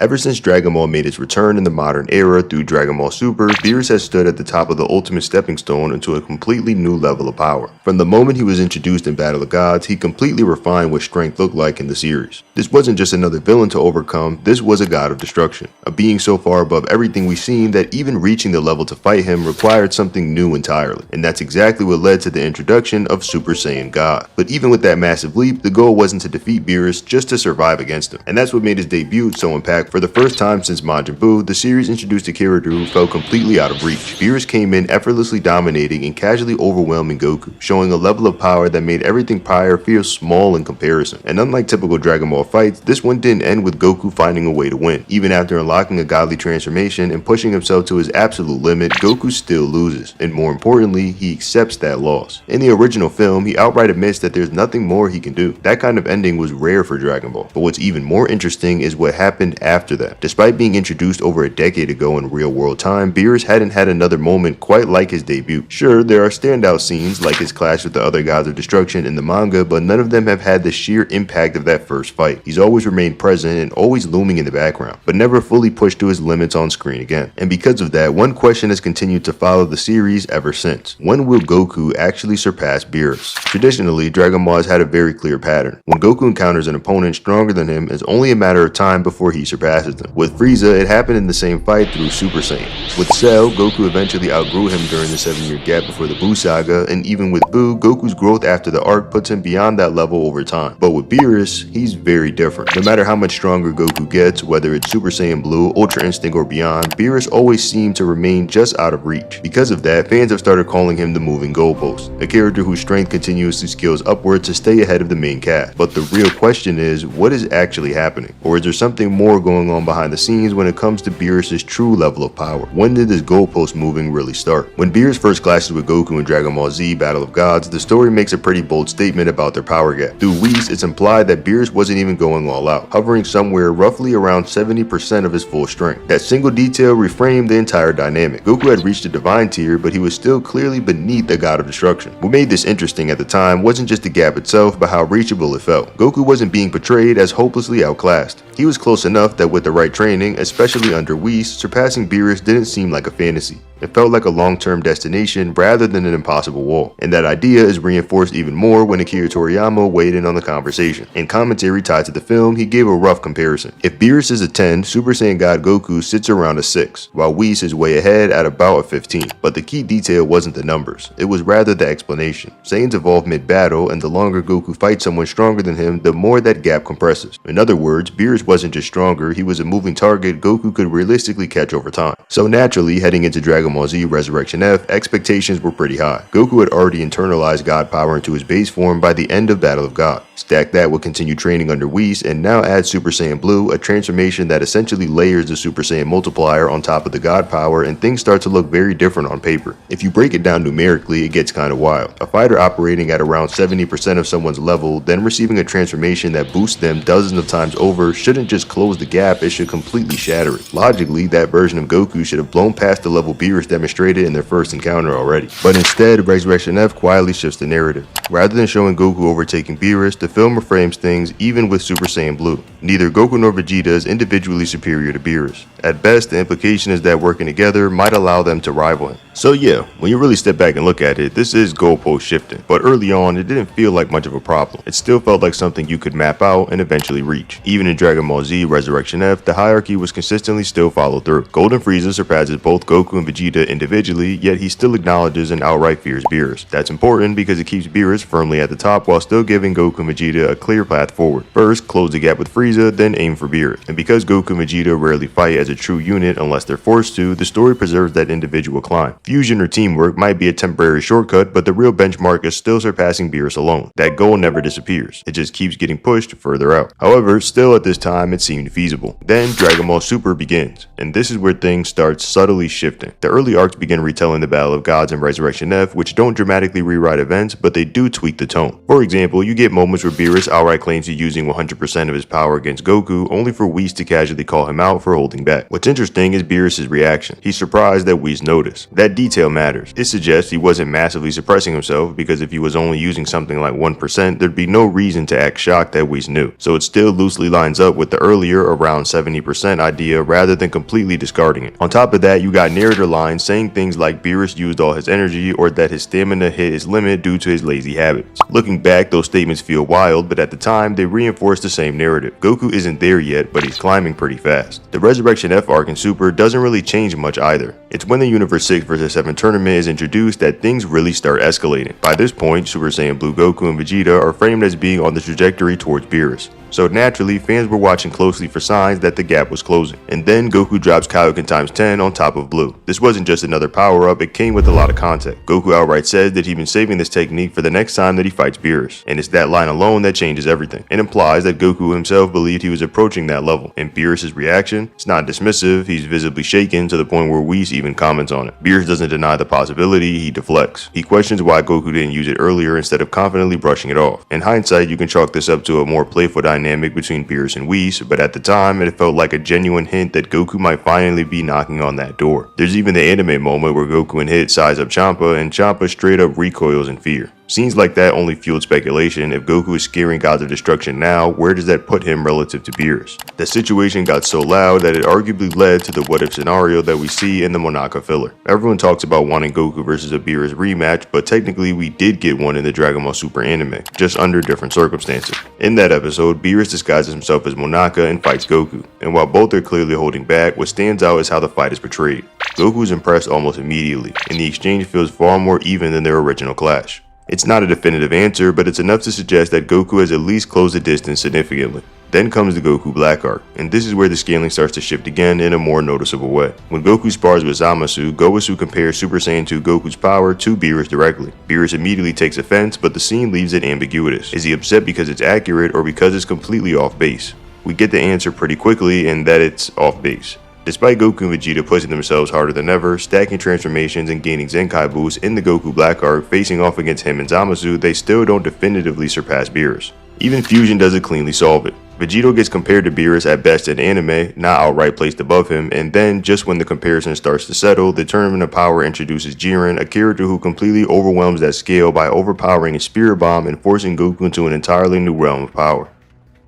Ever since Dragon Ball made its return in the modern era through Dragon Ball Super, Beerus has stood at the top of the ultimate stepping stone into a completely new level of power. From the moment he was introduced in Battle of Gods, he completely refined what strength looked like in the series. This wasn't just another villain to overcome, this was a god of destruction, a being so far above everything we've seen that even reaching the level to fight him required something new entirely, and that's exactly what led to the introduction of Super Saiyan God. But even with that massive leap, the goal wasn't to defeat Beerus, just to survive against him, and that's what made his debut so impactful. For the first time since Majin Buu, the series introduced a character who felt completely out of reach. Beerus came in effortlessly dominating and casually overwhelming Goku, showing a level of power that made everything prior feel small in comparison. And unlike typical Dragon Ball fights, this one didn't end with Goku finding a way to win. Even after unlocking a godly transformation and pushing himself to his absolute limit, Goku still loses, and more importantly, he accepts that loss. In the original film, he outright admits that there's nothing more he can do. That kind of ending was rare for Dragon Ball, but what's even more interesting is what happened after that. Despite being introduced over a decade ago in real world time, Beerus hadn't had another moment quite like his debut. Sure, there are standout scenes like his clash with the other gods of destruction in the manga, but none of them have had the sheer impact of that first fight. He's always remained present and always looming in the background, but never fully pushed to his limits on screen again. And because of that, one question has continued to follow the series ever since. When will Goku actually surpass Beerus? Traditionally, Dragon Ball has had a very clear pattern. When Goku encounters an opponent stronger than him, it's only a matter of time before he surpasses them. With Frieza, it happened in the same fight through Super Saiyan. With Cell, Goku eventually outgrew him during the 7-year gap before the Buu saga, and even with Buu, Goku's growth after the arc puts him beyond that level over time. But with Beerus, he's very different. No matter how much stronger Goku gets, whether it's Super Saiyan Blue, Ultra Instinct, or beyond, Beerus always seemed to remain just out of reach. Because of that, fans have started calling him the moving goalpost, a character whose strength continuously scales upward to stay ahead of the main cast. But the real question is, what is actually happening? Or is there something more going on behind the scenes when it comes to Beerus' true level of power? When did this goalpost moving really start? When Beerus first clashes with Goku in Dragon Ball Z Battle of Gods, the story makes a pretty bold statement about their power gap. Through Whis, it's implied that Beerus wasn't even going all out, hovering somewhere roughly around 70% of his full strength. That single detail reframed the entire dynamic. Goku had reached the divine tier, but he was still clearly beneath the god of destruction. What made this interesting at the time wasn't just the gap itself, but how reachable it felt. Goku wasn't being portrayed as hopelessly outclassed. He was close enough that with the right training, especially under Whis, surpassing Beerus didn't seem like a fantasy. It felt like a long-term destination rather than an impossible wall. And that idea is reinforced even more when Akira Toriyama weighed in on the conversation. In commentary tied to the film, he gave a rough comparison. If Beerus is a 10, Super Saiyan God Goku sits around a 6, while Whis is way ahead at about a 15. But the key detail wasn't the numbers, it was rather the explanation. Saiyans evolve mid-battle, and the longer Goku fights someone stronger than him, the more that gap compresses. In other words, Beerus wasn't just stronger, he was a moving target Goku could realistically catch over time. So naturally, heading into Dragon Ball Z Resurrection F, expectations were pretty high. Goku had already internalized God power into his base form by the end of Battle of God. Stack that with continued training under Whis, and now add Super Saiyan Blue, a transformation that essentially layers the Super Saiyan multiplier on top of the God power, and things start to look very different on paper. If you break it down numerically, it gets kinda wild. A fighter operating at around 70% of someone's level, then receiving a transformation that boosts them dozens of times over, shouldn't just close the gap, it should completely shatter it. Logically, that version of Goku should have blown past the level Beerus demonstrated in their first encounter already. But instead, Resurrection F quietly shifts the narrative. Rather than showing Goku overtaking Beerus, the film reframes things even with Super Saiyan Blue. Neither Goku nor Vegeta is individually superior to Beerus. At best, the implication is that working together might allow them to rival him. So yeah, when you really step back and look at it, this is goalpost shifting. But early on, it didn't feel like much of a problem. It still felt like something you could map out and eventually reach. Even in Dragon Ball Z Resurrection F, the hierarchy was consistently still followed through. Golden Frieza surpasses both Goku and Vegeta individually, yet he still acknowledges and outright fears Beerus. That's important because it keeps Beerus firmly at the top while still giving Goku and Vegeta a clear path forward. First, close the gap with Frieza, then aim for Beerus. And because Goku and Vegeta rarely fight as a true unit unless they're forced to, the story preserves that individual climb. Fusion or teamwork might be a temporary shortcut, but the real benchmark is still surpassing Beerus alone. That goal never disappears. It just keeps getting pushed further out. However, still at this time, it seemed feasible. Then Dragon Ball Super begins, and this is where things start subtly shifting. The early arcs begin retelling the Battle of Gods and Resurrection F, which don't dramatically rewrite events, but they do tweak the tone. For example, you get moments where Beerus outright claims he's using 100% of his power against Goku, only for Whis to casually call him out for holding back. What's interesting is Beerus' reaction. He's surprised that Whis noticed. That detail matters. It suggests he wasn't massively suppressing himself, because if he was only using something like 1%, there'd be no reason to act shocked that Whis knew. So it still loosely lines up with the earlier around around 70% idea rather than completely discarding it. On top of that, you got narrator lines saying things like Beerus used all his energy or that his stamina hit his limit due to his lazy habits. Looking back, those statements feel wild, but at the time, they reinforce the same narrative. Goku isn't there yet, but he's climbing pretty fast. The Resurrection F arc in Super doesn't really change much either. It's when the Universe 6 vs 7 tournament is introduced that things really start escalating. By this point, Super Saiyan Blue Goku and Vegeta are framed as being on the trajectory towards Beerus. So naturally, fans were watching closely for signs that the gap was closing. And then Goku drops Kaioken times 10 on top of Blue. This wasn't just another power-up, it came with a lot of context. Goku outright says that he's been saving this technique for the next time that he fights Beerus. And it's that line alone that changes everything. It implies that Goku himself believed he was approaching that level. And Beerus' reaction? It's not dismissive, he's visibly shaken to the point where Whis even comments on it. Beerus doesn't deny the possibility, he deflects. He questions why Goku didn't use it earlier instead of confidently brushing it off. In hindsight, you can chalk this up to a more playful dynamic between Beerus and Whis, but at the time it felt like a genuine hint that Goku might finally be knocking on that door. There's even the anime moment where Goku and Hit size up Champa and Champa straight up recoils in fear. Scenes like that only fueled speculation. If Goku is scaring gods of destruction now, where does that put him relative to Beerus? The situation got so loud that it arguably led to the what if scenario that we see in the Monaka filler. Everyone talks about wanting Goku versus a Beerus rematch, but technically we did get one in the Dragon Ball Super anime, just under different circumstances. In that episode, Beerus disguises himself as Monaka and fights Goku, and while both are clearly holding back, what stands out is how the fight is portrayed. Goku is impressed almost immediately, and the exchange feels far more even than their original clash. It's not a definitive answer, but it's enough to suggest that Goku has at least closed the distance significantly. Then comes the Goku Black arc, and this is where the scaling starts to shift again in a more noticeable way. When Goku spars with Zamasu, Gowasu compares Super Saiyan 2 Goku's power to Beerus directly. Beerus immediately takes offense, but the scene leaves it ambiguous. Is he upset because it's accurate or because it's completely off base? We get the answer pretty quickly, and that it's off base. Despite Goku and Vegeta pushing themselves harder than ever, stacking transformations and gaining Zenkai boosts in the Goku Black arc facing off against him and Zamasu, they still don't definitively surpass Beerus. Even Fusion doesn't cleanly solve it. Vegito gets compared to Beerus at best in anime, not outright placed above him, and then, just when the comparison starts to settle, the Tournament of Power introduces Jiren, a character who completely overwhelms that scale by overpowering his Spirit Bomb and forcing Goku into an entirely new realm of power.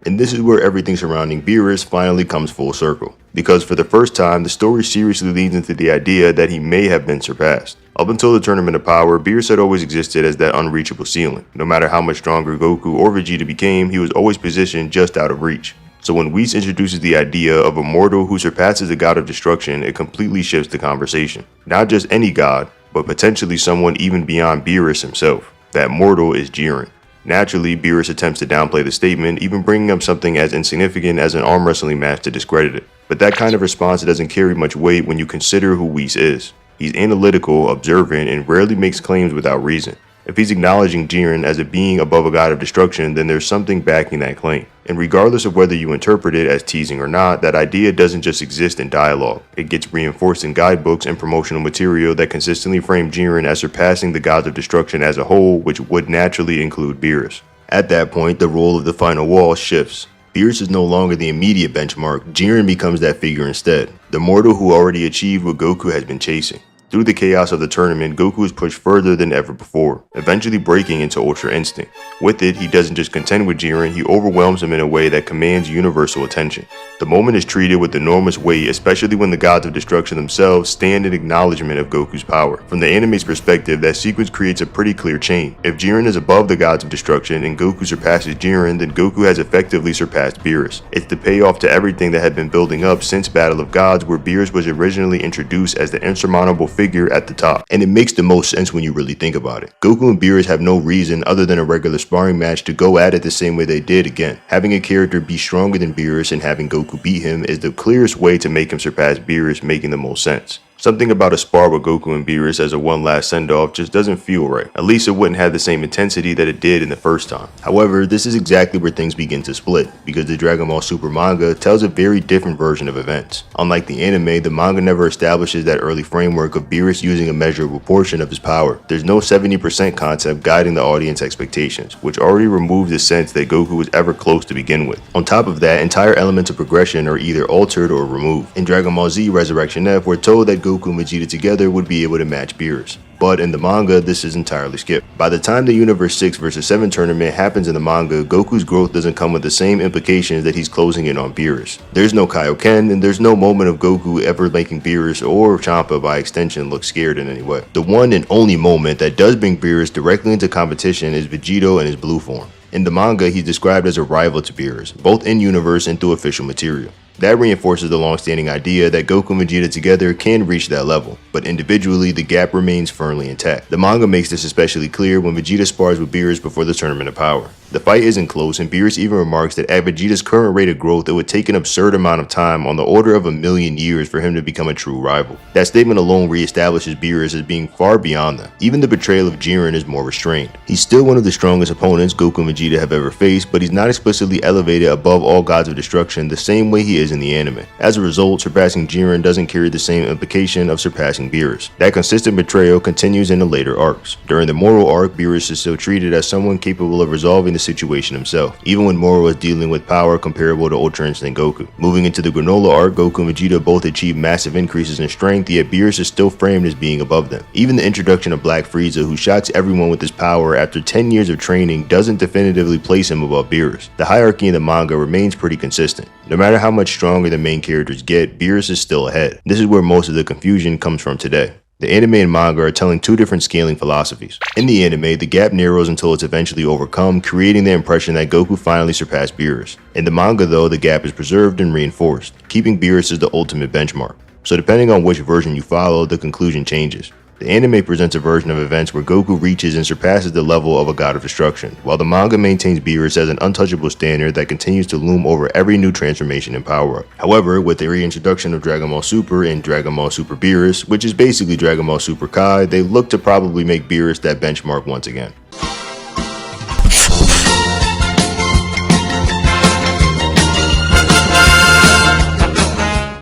And this is where everything surrounding Beerus finally comes full circle, because for the first time, the story seriously leads into the idea that he may have been surpassed. Up until the Tournament of Power, Beerus had always existed as that unreachable ceiling. No matter how much stronger Goku or Vegeta became, he was always positioned just out of reach. So when Whis introduces the idea of a mortal who surpasses the god of destruction, it completely shifts the conversation. Not just any god, but potentially someone even beyond Beerus himself. That mortal is Jiren. Naturally, Beerus attempts to downplay the statement, even bringing up something as insignificant as an arm wrestling match to discredit it. But that kind of response doesn't carry much weight when you consider who Whis is. He's analytical, observant, and rarely makes claims without reason. If he's acknowledging Jiren as a being above a god of destruction, then there's something backing that claim. And regardless of whether you interpret it as teasing or not, that idea doesn't just exist in dialogue. It gets reinforced in guidebooks and promotional material that consistently frame Jiren as surpassing the gods of destruction as a whole, which would naturally include Beerus. At that point, the role of the final wall shifts. Beerus is no longer the immediate benchmark, Jiren becomes that figure instead, the mortal who already achieved what Goku has been chasing. Through the chaos of the tournament, Goku is pushed further than ever before, eventually breaking into Ultra Instinct. With it, he doesn't just contend with Jiren, he overwhelms him in a way that commands universal attention. The moment is treated with enormous weight, especially when the gods of destruction themselves stand in acknowledgement of Goku's power. From the anime's perspective, that sequence creates a pretty clear chain. If Jiren is above the gods of destruction and Goku surpasses Jiren, then Goku has effectively surpassed Beerus. It's the payoff to everything that had been building up since Battle of Gods, where Beerus was originally introduced as the insurmountable figure at the top. And it makes the most sense when you really think about it. Goku and Beerus have no reason other than a regular sparring match to go at it the same way they did again. Having a character be stronger than Beerus and having Goku beat him is the clearest way to make him surpass Beerus, making the most sense. Something about a spar with Goku and Beerus as a one last send-off just doesn't feel right. At least it wouldn't have the same intensity that it did in the first time. However, this is exactly where things begin to split, because the Dragon Ball Super manga tells a very different version of events. Unlike the anime, the manga never establishes that early framework of Beerus using a measurable portion of his power. There's no 70% concept guiding the audience expectations, which already removes the sense that Goku was ever close to begin with. On top of that, entire elements of progression are either altered or removed. In Dragon Ball Z Resurrection F, we're told that Goku and Vegeta together would be able to match Beerus. but in the manga, this is entirely skipped. By the time the Universe 6 vs 7 tournament happens in the manga, Goku's growth doesn't come with the same implications that he's closing in on Beerus. There's no Kaioken, and there's no moment of Goku ever making Beerus or Champa by extension look scared in any way. The one and only moment that does bring Beerus directly into competition is Vegito in his blue form. In the manga, he's described as a rival to Beerus, both in-universe and through official material. That reinforces the long-standing idea that Goku and Vegeta together can reach that level, but individually the gap remains firmly intact. The manga makes this especially clear when Vegeta spars with Beerus before the Tournament of Power. The fight isn't close, and Beerus even remarks that at Vegeta's current rate of growth, it would take an absurd amount of time, on the order of 1,000,000 years, for him to become a true rival. That statement alone reestablishes Beerus as being far beyond them. Even the betrayal of Jiren is more restrained. He's still one of the strongest opponents Goku and Vegeta have ever faced, but he's not explicitly elevated above all gods of destruction the same way he is in the anime. As a result, surpassing Jiren doesn't carry the same implication of surpassing Beerus. That consistent betrayal continues in the later arcs. During the Moro arc, Beerus is still treated as someone capable of resolving the situation himself, even when Moro is dealing with power comparable to Ultra Instinct Goku. Moving into the Granola arc, Goku and Vegeta both achieve massive increases in strength, yet Beerus is still framed as being above them. Even the introduction of Black Frieza, who shocks everyone with his power after 10 years of training, doesn't definitively place him above Beerus. The hierarchy in the manga remains pretty consistent. No matter how much stronger the main characters get, Beerus is still ahead. This is where most of the confusion comes from today. The anime and manga are telling two different scaling philosophies. In the anime, the gap narrows until it's eventually overcome, creating the impression that Goku finally surpassed Beerus. In the manga though, the gap is preserved and reinforced, keeping Beerus as the ultimate benchmark. So depending on which version you follow, the conclusion changes. The anime presents a version of events where Goku reaches and surpasses the level of a god of destruction, while the manga maintains Beerus as an untouchable standard that continues to loom over every new transformation and power-up. However, with the reintroduction of Dragon Ball Super and Dragon Ball Super Beerus, which is basically Dragon Ball Super Kai, they look to probably make Beerus that benchmark once again.